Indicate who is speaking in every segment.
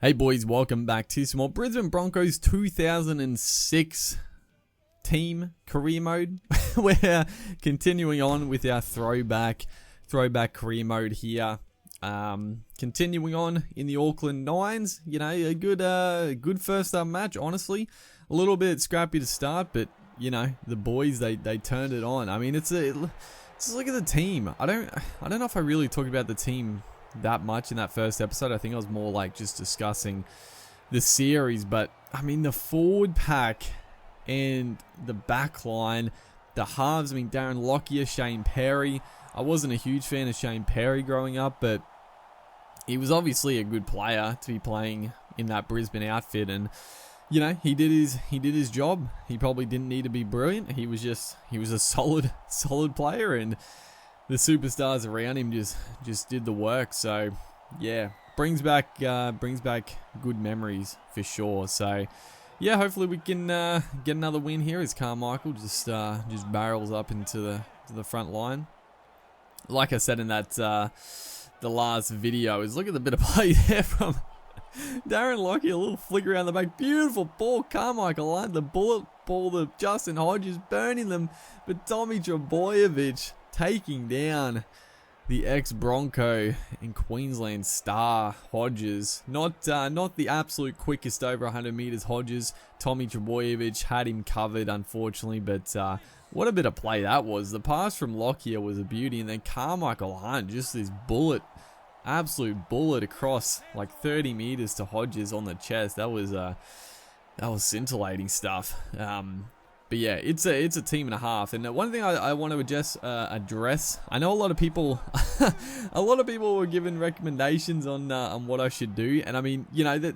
Speaker 1: Hey boys, welcome back to some more Brisbane Broncos 2006 team career mode. We're continuing on with our throwback career mode here. Continuing on in the Auckland Nines, you know, a good first up match, honestly. A little bit scrappy to start, but you know, the boys they turned it on. I mean, just look at the team. I don't know if I really talked about the team that much in that first episode. I think I was more like just discussing the series, but I mean the forward pack and the back line, the halves, I mean Darren Lockyer, Shane Perry. I wasn't a huge fan of Shane Perry growing up, but he was obviously a good player to be playing in that Brisbane outfit, and you know, he did his job. He probably didn't need to be brilliant. He was a solid player, and the superstars around him just did the work. So yeah, brings back good memories for sure. So yeah, hopefully we can get another win here as Carmichael just barrels up into the front line. Like I said in that the last video, is look at the bit of play there from Darren Lockyer, a little flick around the back, beautiful ball. Carmichael lined the bullet ball to Justin Hodges, burning them, but Tommy Trbojevic taking down the ex-Bronco and Queensland star Hodges. Not the absolute quickest over 100 meters Hodges. Tommy Trbojevic had him covered, unfortunately, but what a bit of play that was. The pass from Lockyer was a beauty, and then Carmichael Hunt, just this absolute bullet across like 30 meters to Hodges on the chest. That was scintillating stuff. But yeah, it's a team and a half. And one thing I want to address. I know a lot of people were given recommendations on what I should do, and I mean, you know, that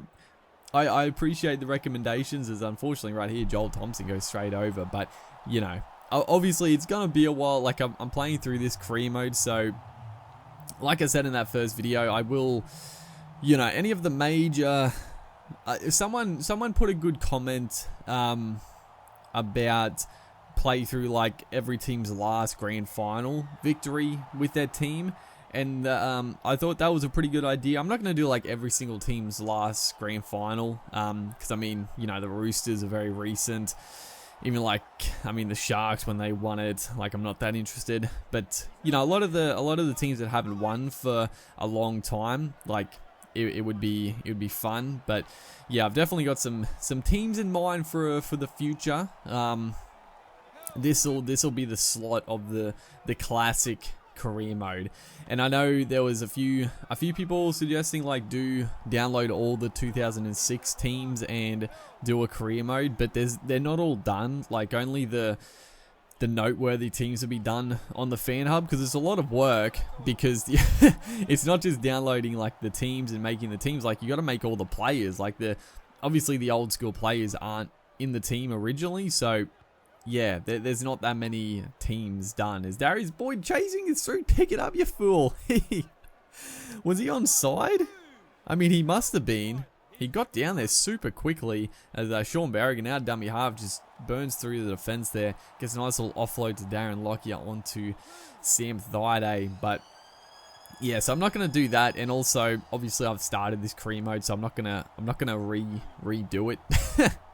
Speaker 1: I appreciate the recommendations. As unfortunately right here, Joel Thompson goes straight over. But you know, obviously it's gonna be a while. Like I'm playing through this career mode, so like I said in that first video, I will, you know, any of the major. Someone put a good comment about playthrough like every team's last grand final victory with their team, and I thought that was a pretty good idea. I'm not going to do like every single team's last grand final, because I mean, you know, the Roosters are very recent. Even like, I mean, the Sharks when they won it, like I'm not that interested. But you know, a lot of the teams that haven't won for a long time, like it would be fun. But yeah, I've definitely got some teams in mind for the future. This'll be the slot of the classic career mode, and I know there was a few people suggesting like download all the 2006 teams and do a career mode, but they're not all done. Like only the noteworthy teams will be done on the fan hub, because it's a lot of work, because it's not just downloading like the teams and making the teams. Like you got to make all the players. Like obviously the old school players aren't in the team originally, so yeah, there's not that many teams done. Is Darius Boyd chasing it through? Pick it up, you fool. Was he onside? I mean, he must have been. He got down there super quickly as Sean Berrigan, now dummy half, just burns through the defense there. Gets a nice little offload to Darren Lockyer onto Sam Thaiday. But yeah, so I'm not going to do that. And also, obviously, I've started this career mode, so I'm not gonna redo it.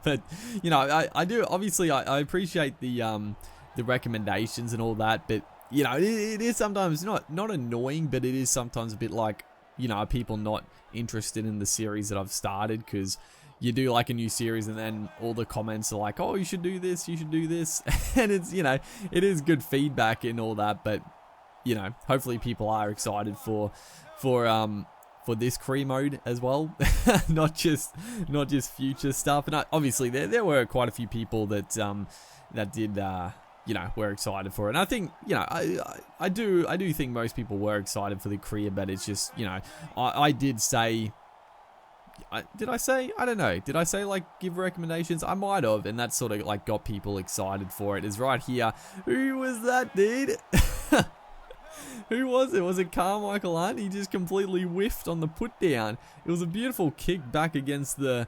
Speaker 1: But you know, I do. Obviously, I appreciate the recommendations and all that. But you know, it is sometimes not annoying, but it is sometimes a bit like, you know, are people not interested in the series that I've started? Because you do like a new series and then all the comments are like, oh, you should do this, and it's, you know, it is good feedback and all that. But you know, hopefully people are excited for this career mode as well, not just future stuff. And obviously there were quite a few people that did you know, were excited for it. And I think, you know, I do think most people were excited for the career, but it's just, you know, I did say, did I say? I don't know. Did I say like give recommendations? I might have, and that sort of like got people excited for it. Is right here. Who was that, dude? Who was it? Was it Carmichael Hunt? He just completely whiffed on the put down. It was a beautiful kick back against the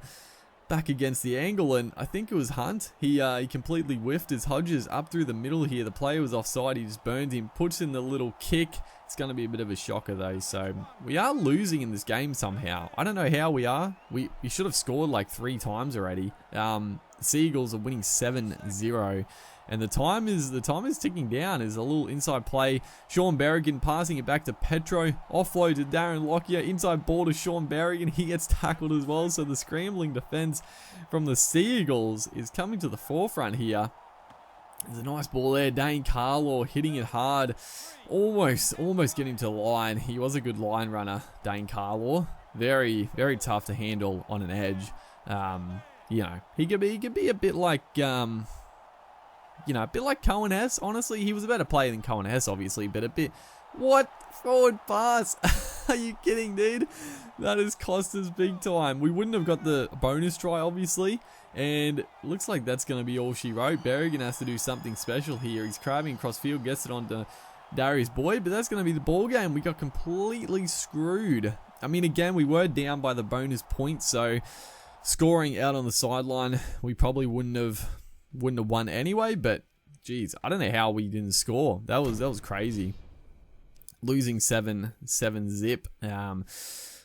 Speaker 1: back against the angle, and I think it was Hunt. He completely whiffed as Hodges up through the middle here. The player was offside. He just burned him, puts in the little kick. It's going to be a bit of a shocker though. So we are losing in this game somehow. I don't know how we are. We should have scored like 3 times already. Seagulls are winning 7-0. And the time is ticking down. There's a little inside play. Sean Berrigan passing it back to Petro. Offload to Darren Lockyer. Inside ball to Sean Berrigan. He gets tackled as well. So the scrambling defense from the Seagulls is coming to the forefront here. There's a nice ball there. Dane Carlaw hitting it hard. Almost getting to the line. He was a good line runner, Dane Carlaw. Very, very tough to handle on an edge. You know, he could be a bit like a bit like 9'S. Honestly, he was a better player than 9'S, obviously, but a bit... What? Forward pass? Are you kidding, dude? That has cost us big time. We wouldn't have got the bonus try, obviously, and looks like that's going to be all she wrote. Berrigan has to do something special here. He's crabbing across field, gets it onto Darius Boyd, but that's going to be the ball game. We got completely screwed. I mean, again, we were down by the bonus point, so scoring out on the sideline, we probably wouldn't have won anyway, but geez, I don't know how we didn't score. That was crazy. Losing 7-zip.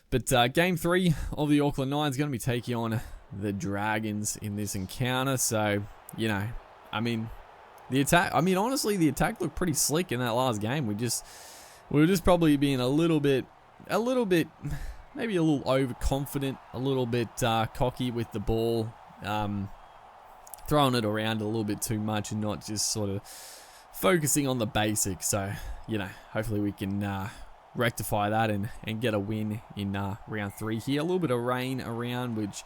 Speaker 1: But game 3 of the Auckland Nines going to be taking on the Dragons in this encounter. So, you know, I mean, the attack. I mean, honestly, the attack looked pretty slick in that last game. We were just probably being a little bit, maybe a little overconfident, a little bit cocky with the ball. Throwing it around a little bit too much and not just sort of focusing on the basics. So, you know, hopefully we can rectify that and get a win in round 3 here. A little bit of rain around, which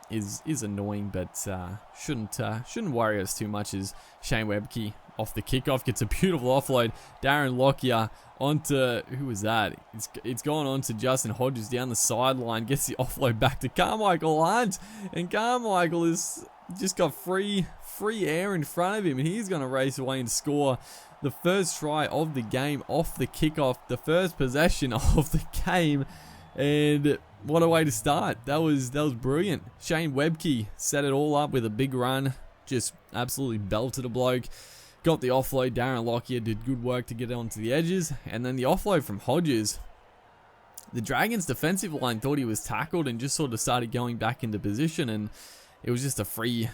Speaker 1: is annoying, but shouldn't worry us too much as Shane Webke off the kickoff gets a beautiful offload. Darren Lockyer onto, who was that? It's gone on to Justin Hodges down the sideline, gets the offload back to Carmichael Hunt, and Carmichael is just got free air in front of him, and he's going to race away and score the first try of the game off the kickoff, the first possession of the game, and what a way to start. That was brilliant. Shane Webke set it all up with a big run, just absolutely belted a bloke. Got the offload. Darren Lockyer did good work to get it onto the edges, and then the offload from Hodges. The Dragons' defensive line thought he was tackled and just sort of started going back into position, and it was just a free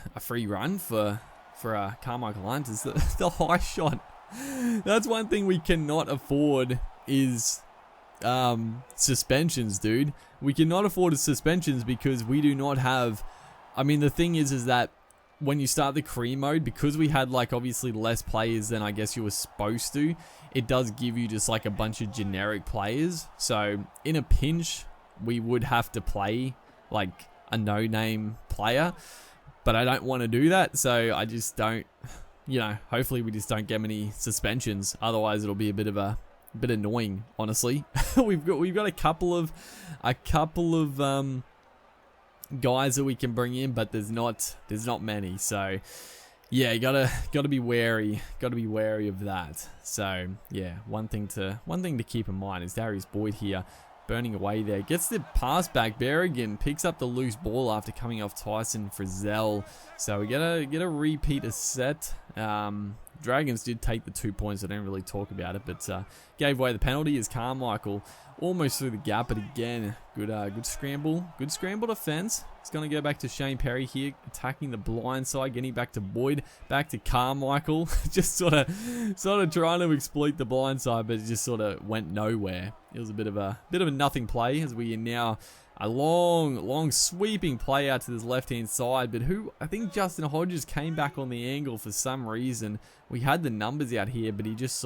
Speaker 1: run for Carmichael Hunt. Is the high shot. That's one thing we cannot afford is suspensions, dude. We cannot afford suspensions because we do not have... I mean, the thing is that when you start the career mode, because we had like obviously less players than I guess you were supposed to, it does give you just like a bunch of generic players. So in a pinch, we would have to play like a no-name player, but I don't want to do that, so I just don't, you know, hopefully we just don't get many suspensions, otherwise it'll be a bit annoying, honestly. we've got a couple of guys that we can bring in, but there's not many, so yeah, you gotta be wary of that. So yeah, one thing to keep in mind is Darius Boyd here burning away there. Gets the pass back. Berrigan picks up the loose ball after coming off Tyson Frizzell. So we get a repeat of set. Dragons did take the 2 points. I don't really talk about it, but gave away the penalty as Carmichael almost through the gap. But again, good scramble. Good scramble defense. It's going to go back to Shane Perry here, attacking the blind side, getting back to Boyd, back to Carmichael. Just sort of trying to exploit the blind side, but it just sort of went nowhere. It was a bit of a nothing play as we are now a long sweeping play out to this left-hand side, but I think Justin Hodges came back on the angle for some reason. We had the numbers out here, but he just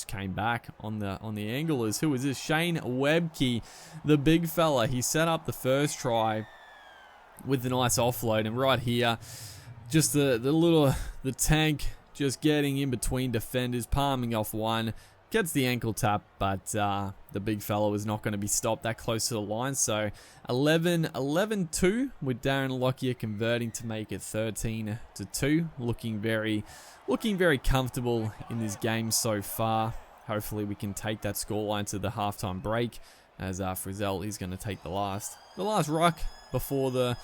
Speaker 1: came back on the angle. Who is this? Shane Webke, the big fella. He set up the first try with the nice offload, and right here, just the tank just getting in between defenders, palming off one. Gets the ankle tap, but the big fella was not going to be stopped that close to the line. So 11-2 with Darren Lockyer converting to make it 13-2. Looking very comfortable in this game so far. Hopefully we can take that scoreline to the halftime break, as Frizzell is going to take the last ruck before the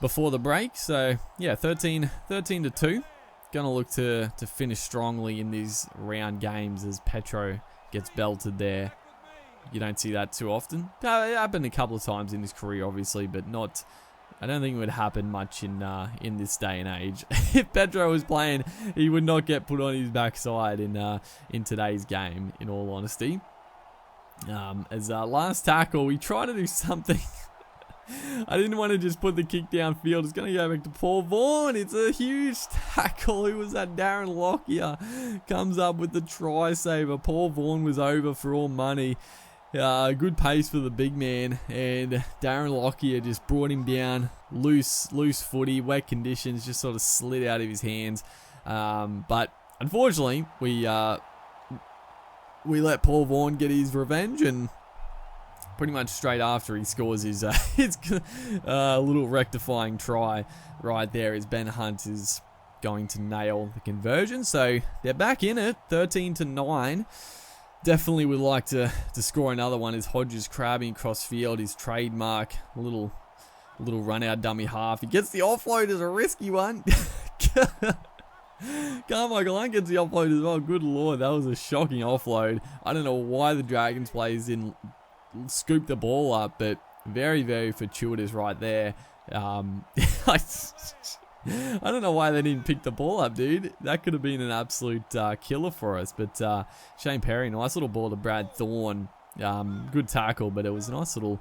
Speaker 1: before the break. So yeah, 13 to 2. Gonna look to finish strongly in these round games as Petro gets belted there. You don't see that too often. It happened a couple of times in his career, obviously, but not. I don't think it would happen much in this day and age. If Petro was playing, he would not get put on his backside in today's game, in all honesty. As last tackle, we try to do something. I didn't want to just put the kick downfield. It's going to go back to Paul Vaughan. It's a huge tackle. Who was that? Darren Lockyer comes up with the try saver. Paul Vaughan was over for all money. Good pace for the big man, and Darren Lockyer just brought him down. Loose footy, wet conditions, just sort of slid out of his hands. But unfortunately, we let Paul Vaughan get his revenge, and pretty much straight after he scores his little rectifying try right there, as Ben Hunt is going to nail the conversion. So they're back in it, 13 to 9. Definitely would like to score another one as Hodges crabbing across field, his trademark, a little run-out dummy half. He gets the offload as a risky one. Carmichael Hunt gets the offload as well. Good lord, that was a shocking offload. I don't know why the Dragons players didn't scoop the ball up, but very, very fortuitous right there. I don't know why they didn't pick the ball up, dude. That could have been an absolute killer for us. But Shane Perry, nice little ball to Brad Thorne. Good tackle, but it was a nice little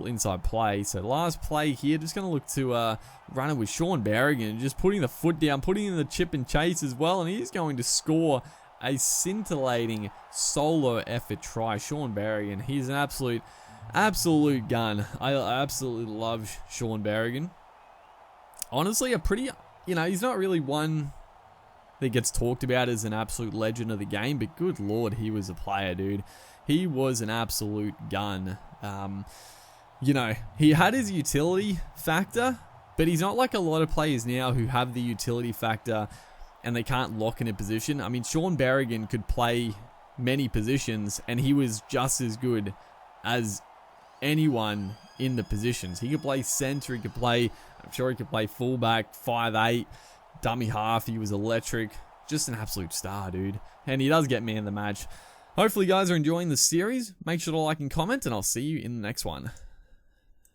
Speaker 1: inside play. So last play here, just going to look to run it with Sean Berrigan, just putting the foot down, putting in the chip and chase as well, and he's going to score a scintillating solo effort try. Sean Berrigan, he's an absolute gun. I absolutely love Sean Berrigan. Honestly, he's not really one that gets talked about as an absolute legend of the game, but good lord, he was a player, dude. He was an absolute gun. He had his utility factor, but he's not like a lot of players now who have the utility factor and they can't lock in a position. I mean, Sean Berrigan could play many positions, and he was just as good as anyone in the positions. He could play center, I'm sure he could play fullback, 5'8", dummy half. He was electric. Just an absolute star, dude. And he does get man of the match. Hopefully you guys are enjoying the series. Make sure to like and comment, and I'll see you in the next one.